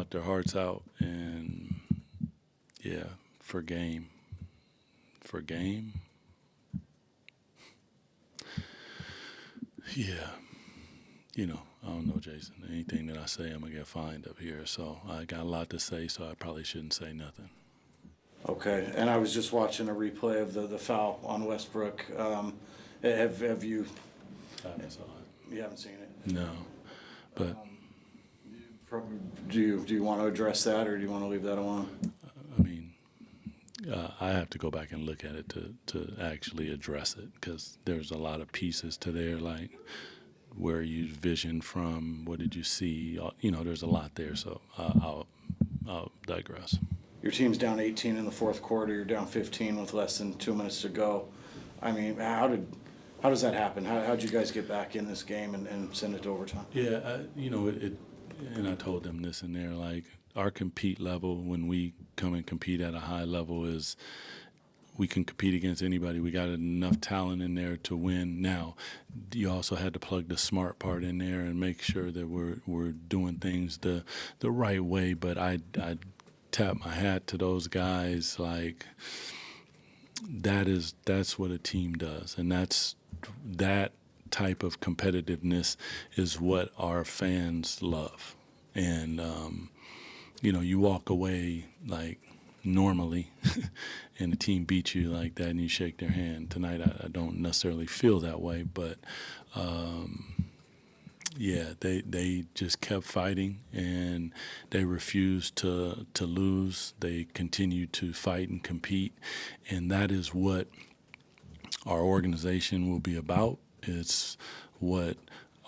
fought their hearts out, and yeah, for game, yeah. I don't know, Jason. Anything that I say, I'm going to get fined up here. So I got a lot to say, so I probably shouldn't say nothing. Okay, and I was just watching a replay of the foul on Westbrook. Have you? I haven't saw it. You haven't seen it? No, but do you want to address that, or do you want to leave that alone? I mean, I have to go back and look at it to actually address it, because there's a lot of pieces to there, like where you vision from, what did you see? There's a lot there, so I'll digress. Your team's down 18 in the fourth quarter. You're down 15 with less than 2 minutes to go. I mean, how does that happen? How'd you guys get back in this game and send it to overtime? Yeah, and I told them this in there, like our compete level when we come and compete at a high level is we can compete against anybody. We got enough talent in there to win. Now, you also had to plug the smart part in there and make sure that we're doing things the right way. But I tap my hat to those guys. Like that's what a team does, and that type of competitiveness is what our fans love. And you walk away like normally and the team beats you like that and you shake their hand. Tonight I don't necessarily feel that way, but they just kept fighting and they refused to lose. They continued to fight and compete, and that is what our organization will be about. It's what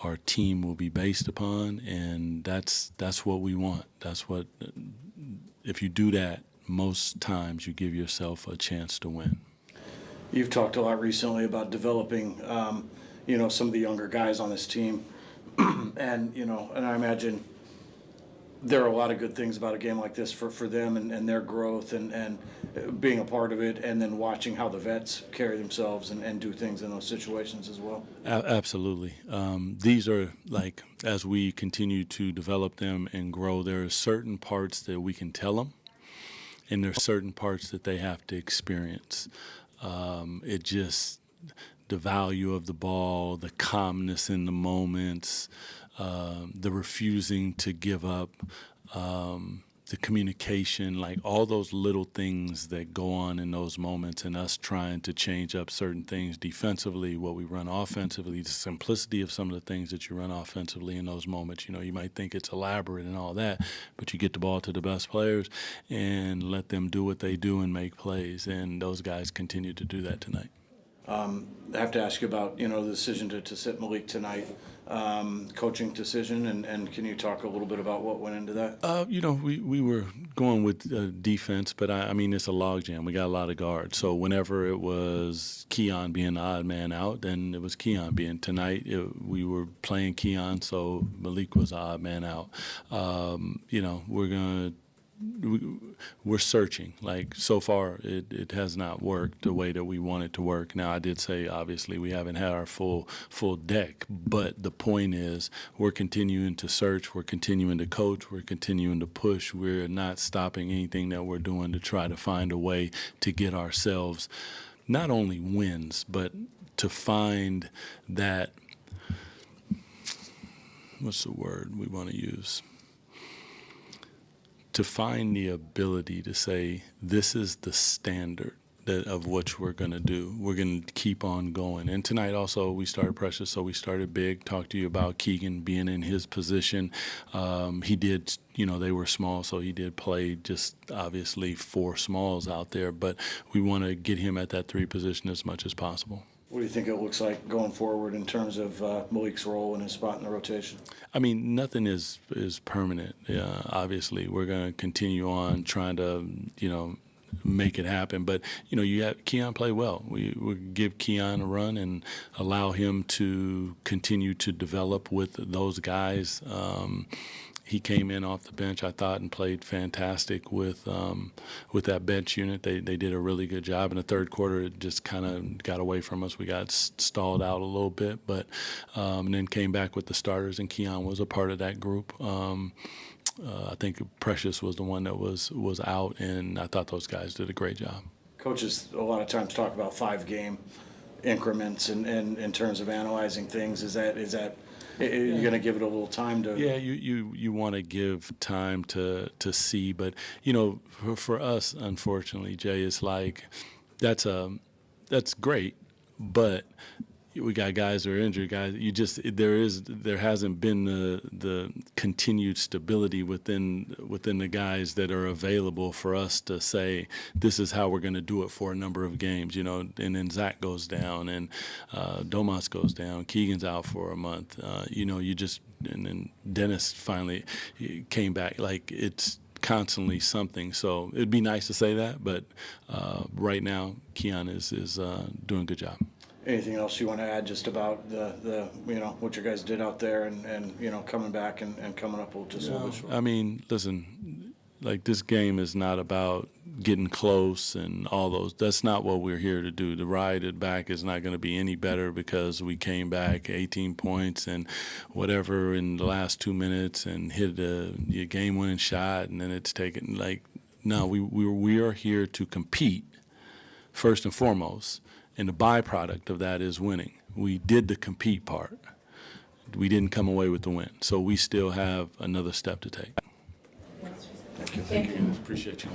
our team will be based upon, and that's what we want. That's what, if you do that, most times you give yourself a chance to win. You've talked a lot recently about developing, some of the younger guys on this team, and I imagine there are a lot of good things about a game like this for them and their growth and being a part of it, and then watching how the vets carry themselves and do things in those situations as well. Absolutely. These are, like, as we continue to develop them and grow, there are certain parts that we can tell them, and there are certain parts that they have to experience. The value of the ball, the calmness in the moments, the refusing to give up, the communication, like all those little things that go on in those moments, and us trying to change up certain things defensively, what we run offensively, the simplicity of some of the things that you run offensively in those moments. You might think it's elaborate and all that, but you get the ball to the best players and let them do what they do and make plays, and those guys continue to do that tonight. I have to ask you about, the decision to sit Malik tonight, coaching decision, and can you talk a little bit about what went into that? We were going with defense, but I mean, it's a logjam. We got a lot of guards. So whenever it was Keon being the odd man out, then it was Keon being. Tonight, we were playing Keon, so Malik was the odd man out. We're searching. Like, so far, it has not worked the way that we want it to work. Now, I did say, obviously, we haven't had our full deck, but the point is we're continuing to search, we're continuing to coach, we're continuing to push. We're not stopping anything that we're doing to try to find a way to get ourselves not only wins, but to find that, what's the word we want to use? To find the ability to say, this is the standard of which we're going to do. We're going to keep on going. And tonight also we started pressure, so we started big. Talked to you about Keegan being in his position. He did, they were small, so he did play just obviously 4 smalls out there. But we want to get him at that 3 position as much as possible. What do you think it looks like going forward in terms of Malik's role and his spot in the rotation? I mean, nothing is permanent. Obviously, we're going to continue on trying to, make it happen. But, you have Keon play well. We give Keon a run and allow him to continue to develop with those guys. He came in off the bench, I thought, and played fantastic with that bench unit. They did a really good job. In the third quarter, it just kind of got away from us. We got stalled out a little bit, but and then came back with the starters, and Keon was a part of that group. I think Precious was the one that was out, and I thought those guys did a great job. Coaches a lot of times talk about 5-game increments and in terms of analyzing things. Is that you're going to give it a little time to? Yeah, you want to give time to see, but for us, unfortunately, Jay, it's like that's great, but we got guys that are injured. Guys, there hasn't been the continued stability within the guys that are available for us to say this is how we're going to do it for a number of games. And then Zach goes down, and Domas goes down. Keegan's out for a month. And then Dennis finally came back. Like, it's constantly something. So it'd be nice to say that, but right now Keon is doing a good job. Anything else you want to add just about the what you guys did out there and coming back and coming up just a little bit short? I mean, listen, like, this game is not about getting close and all those. That's not what we're here to do. The ride back is not going to be any better because we came back 18 points and whatever in the last 2 minutes and hit a game-winning shot, and then it's taken. Like, no, we are here to compete first and foremost. And the byproduct of that is winning. We did the compete part. We didn't come away with the win. So we still have another step to take. Thank you. Thank you. Appreciate you.